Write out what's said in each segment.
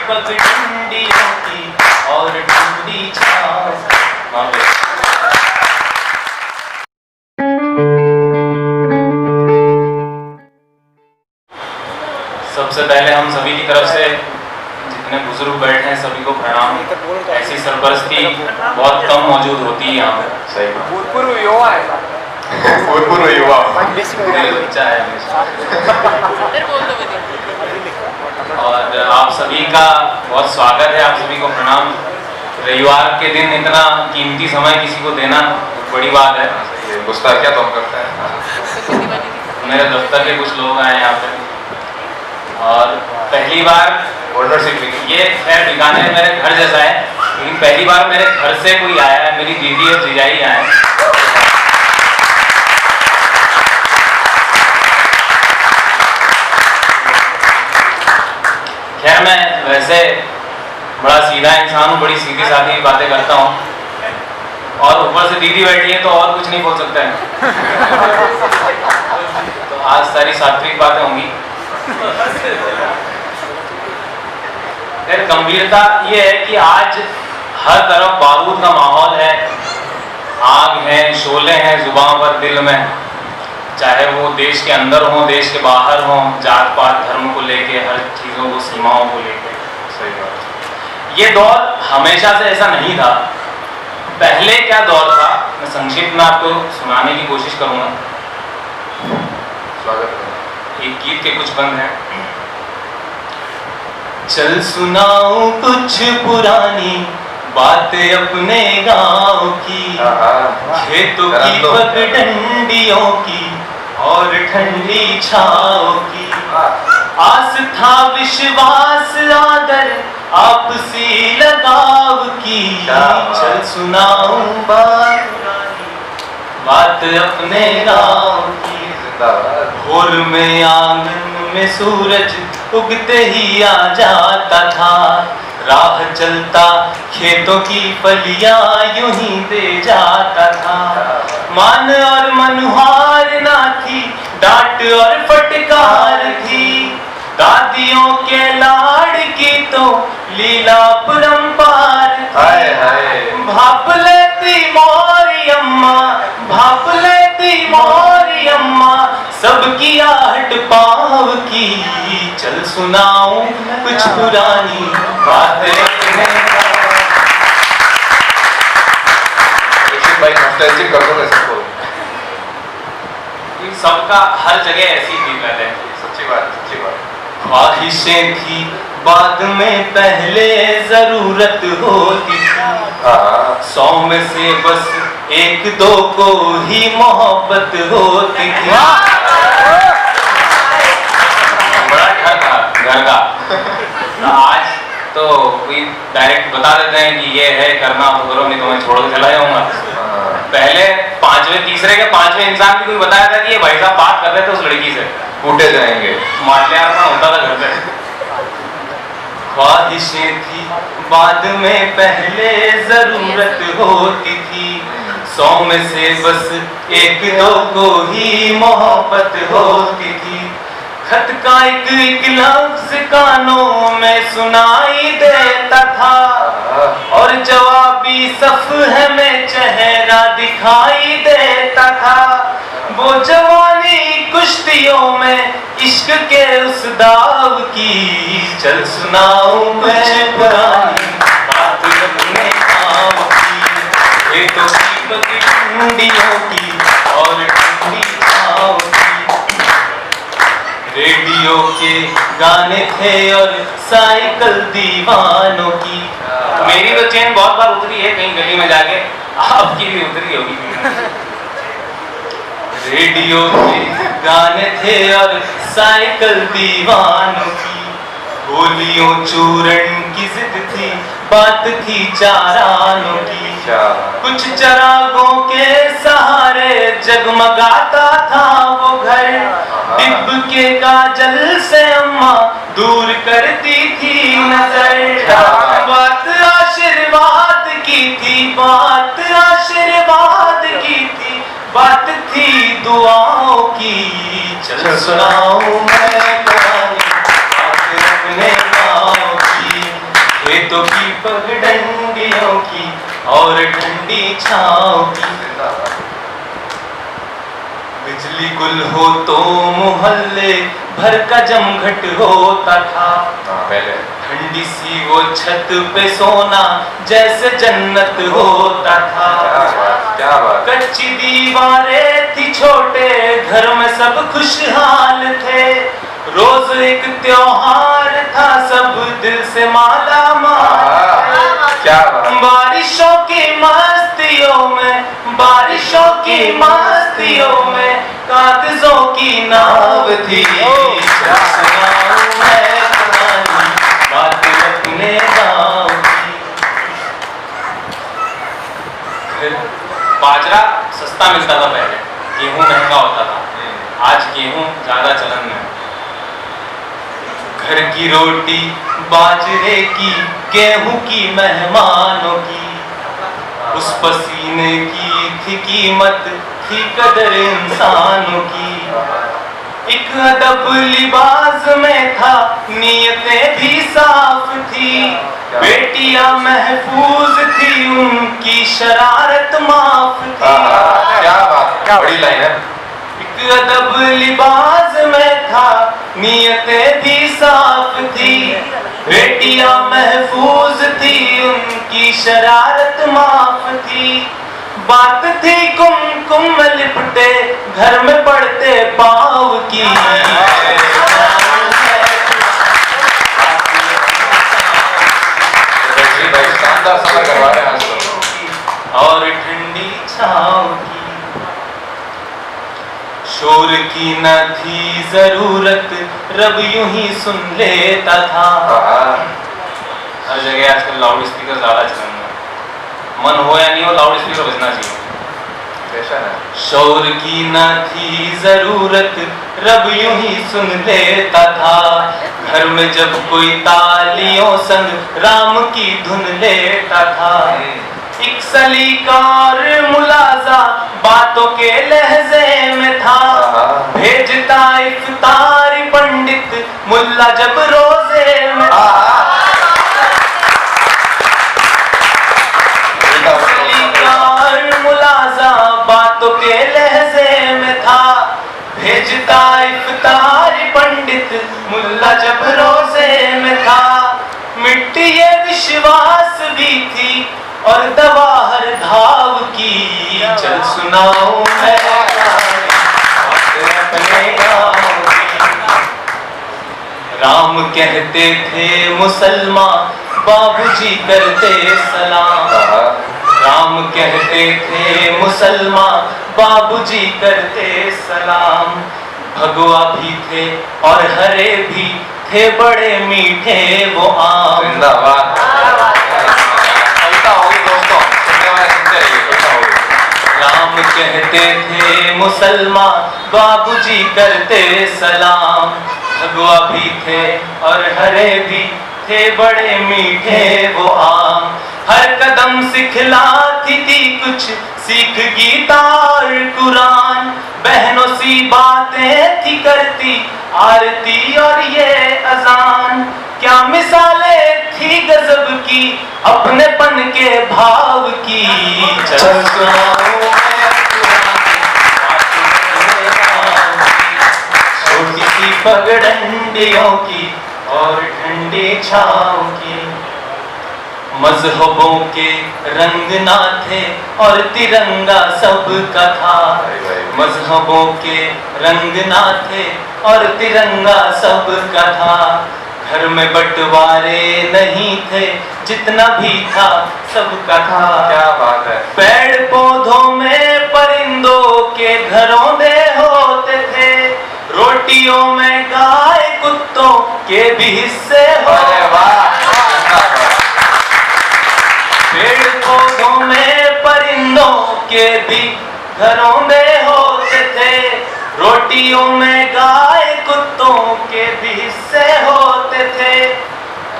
पगडंडियों की और ठंडी छाँव। सबसे पहले हम सभी की तरफ से जितने बुजुर्ग बैठे हैं सभी को प्रणाम। ऐसी सरपरस्ती बहुत कम मौजूद होती है यहाँ पे। सही भूतपूर्व युवा है। भूतपूर्व युवा बच्चा है और आप सभी का बहुत स्वागत है। आप सभी को प्रणाम। रविवार के दिन इतना कीमती समय किसी को देना बड़ी बात है। गुस्सा क्या तुम करते हैं? मेरे दफ्तर के कुछ लोग आए यहाँ पे और पहली बार ओनरशिप ये खैर ठिकाने मेरे घर जैसा है, लेकिन पहली बार मेरे घर से कोई आया है। मेरी दीदी और जीजाई आए। खैर मैं वैसे बड़ा सीधा इंसान हूँ, बड़ी सीधी सादी बातें करता हूँ और ऊपर से दीदी बैठी है तो और कुछ नहीं बोल सकता है। तो आज सारी सात्विक बातें होंगी। फिर गंभीरता ये है कि आज हर तरफ बारूद का माहौल है, आग है, शोले हैं जुबान पर, दिल में, चाहे वो देश के अंदर हो, देश के बाहर हो, जात पात धर्म को लेके, हर चीज़ों को, सीमाओं को लेके। सही बात। ये दौर हमेशा से ऐसा नहीं था। पहले क्या दौर था, मैं संक्षिप्त में आपको सुनाने की कोशिश करूँगा। स्वागत है। एक गीत के कुछ बंद हैं। चल सुनाऊं कुछ पुरानी बातें अपने गांव की, खेतों की पगडंडियों की और ठंडी छाँव की। आस था विश्वास आदर आपसी लगाव की। चल सुनाऊं बात अपने गांव की। भोर में आंगन में सूरज उगते ही आ जाता था, राह चलता खेतों की फलियां यूं ही दे जाता था। मान और मनुहार ना थी, डांट और फटकार थी, दादियों के लाड़ की तो लीला परंपार थी। भाप लेती मोरी अम्मा, भाप लेती मोरी अम्मा, सबकी आहट पाव की। चल सुनाऊं कुछ पुरानी बातें। भाई नॉस्टैल्जिक कर दो सबको। सबका हर जगह ऐसी थी पहले। सच्ची बात, सच्ची बात। ख्वाहिशें थी बाद में पहले जरूरत होती थी। 100 में से बस 1-2 को ही मोहब्बत होती थी। बड़ा डर था घर का। आज तो कोई डायरेक्ट बता देते हैं कि ये है, करना तो करो, नहीं तो मैं छोड़ के चला जाऊंगा। पहले 5वें, तीसरे के 5वें इंसान भी कोई बताया था कि ये भाई साहब बात कर रहे थे उस लड़की से, कूटे जाएंगे, माल्यार्पण होता था घर पे। ख्वाहिशें थी बाद में पहले जरूरत होती थी। 100 में से बस 1-2 को ही मोहब्बत होती थी। खत का एक लफ्ज कानों में सुनाई देता था और जवाबी सफ़हे में चेहरा दिखाई देता था। वो जवानी कुश्तियों में इश्क के उस दाव की। चल सुनाऊं मैं पुरानी बात अपने गाँव की, खेतों की पगडंडियों की और ठंडी छाँव की। रेडियो के गाने थे और साइकिल दीवानों की। मेरी तो चेन बहुत बार उतरी है कहीं गली में जाके, आपकी भी उतरी होगी। रेडियो के गाने थे और साइकिल दीवानों की। गोलियों चूरन की जिद थी, बात थी चारानों की। कुछ चरागों के सहारे जगमगाता था वो घर। डिब्ब के काजल से अम्मा दूर करती थी नजर। बात आशीर्वाद की थी, बात आशीर्वाद की थी, बात थी दुआओं की। चल सुनाऊं मैं पुरानी बात अपने गाँव की, और ठंडी छाँव की। जिंदाबाद। बिजली गुल हो तो मोहल्ले भर का जमघट होता था। पहले ठंडी सी वो छत पे सोना जैसे जन्नत होता था। क्या बात। कच्ची दीवारें थी, छोटे घर में सब खुशहाल थे। रोज एक त्योहार था, सब दिल से माला माल। क्या बात। बारिशों की मस्तियों में, बारिशों की मस्तियों में कागजों की नाव थी। चल सुनाऊं मैं पुरानी बात अपने गाँव की। फिर बाजरा सस्ता मिलता था पहले, गेहूं महंगा होता था। आज गेहूं ज्यादा चलन में। घर की रोटी बाजरे की, गेहूं की मेहमानों की। उस पसीने की थी कीमत, थी कदर इंसानों की। एक अदब लिबास में था, नीयतें भी साफ थी। बेटियां महफूज थी, उनकी शरारत माफ थी। क्या बात, क्या बड़ी लाइन है। एक अदब लिबास में था, नीयतें भी साफ थी। बेटियां महफूज थी, उनकी शरारत माफ थी। बात थी कुमकुम में लिपटे, घर में पड़ते पाँव की। शानदार सफर करवा रहे हैं आज तो। और ठंडी छाँव की। शोर की न थी जरूरत, रब यूं ही सुन लेता था। हर जगह आजकल लाउड स्पीकर ज्यादा चलन में, मन हो या नहीं हो लाउड स्पीकर बजना चाहिए। शोर की न थी जरूरत, रब यूं ही सुन लेता था। घर में जब कोई तालियों संग राम की धुन लेता था। एक सलीकार मुलाजा बातों के लहजे में था। भेजता इफ्तारी पंडित मुल्ला जब रोजे में था। सलीकार मुलाजा बातों के लहजे में था। भेजता इफ्तारी पंडित मुल्ला जब रोजे में था। मिट्टी ये विश्वास भी थी और दवा हर घाव की। चल सुनाऊं मैं अपने गाँव की। राम कहते थे मुसलमान, बाबूजी करते सलाम। राम कहते थे मुसलमान, बाबूजी करते सलाम। भगवा भी थे और हरे भी थे, बड़े मीठे वो आम। जिंदाबाद। राम कहते थे मुसलमान, बाबूजी करते सलाम। भगवा भी थे और हरे भी थे, बड़े मीठे वो आम। हर कदम सिखलाती थी कुछ, सीख गीता और कुरान। बहनों सी बातें थी करती, आरती और ये अजान। क्या मिसालें थी गजब की, अपनेपन के भाव की। चल सुनाऊं मैं पुरानी छोटी सी पगडंडियों की और ठंडी छाँव की। मजहबों के रंग ना थे और तिरंगा सबका था। मजहबों के रंग ना थे और तिरंगा सबका था। घर में बंटवारे नहीं थे, जितना भी था सबका था। क्या बात है। पेड़ पौधों में परिंदों के घरों दे होते थे। रोटियों में गाय कुत्तों के भी हिस्से अरे वाह। पेड़ पौधों में परिंदों के भी घरों में होते थे। रोटियों में गाय कुत्तों के भी हिस्से होते थे।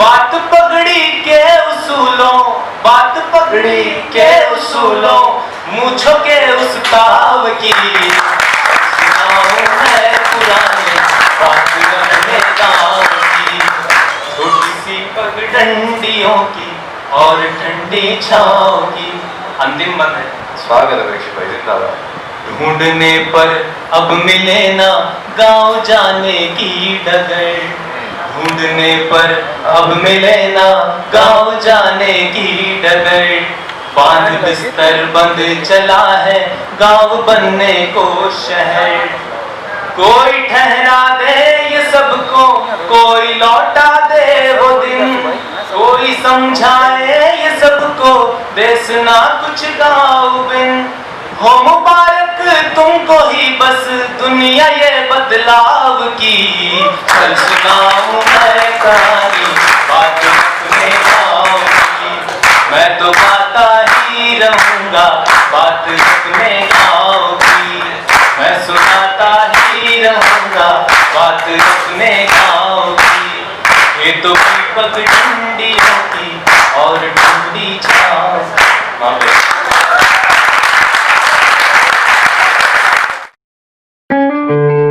बात पगड़ी के उसूलों, बात पगड़ी के उसूलों, मूंछों के उस ताव की। सुनाऊं मैं पुरानी बात अपने गाँव की। छोटी सी पगडंडियों की और ठंडी छाँव की। अंतिम बंद है। स्वागत है परीक्षित भाई, जिंदाबाद। ढूंढने पर अब मिले ना गांव जाने की डगर, ढूंढने पर अब मिले ना गांव जाने की डगर, बांध बिस्तर बंद चला है गांव बनने को शहर। कोई ठहरा दे ये सबको, कोई लौटा दे वो दिन, कोई समझाए ये सबको देश ना कुछ गाँव बिन। हो मुबारक तुमको ही बस दुनिया ये बदलाव की, कल सुनाऊं मैं कहानी बात अपने गाँव की। मैं तो गाता ही रहूंगा बात अपने गाँव की, मैं सुनाता ही रहूंगा बात अपने गाँव की। ये तो दीपक डंडियों की और ठंडी छाँव। Thank you.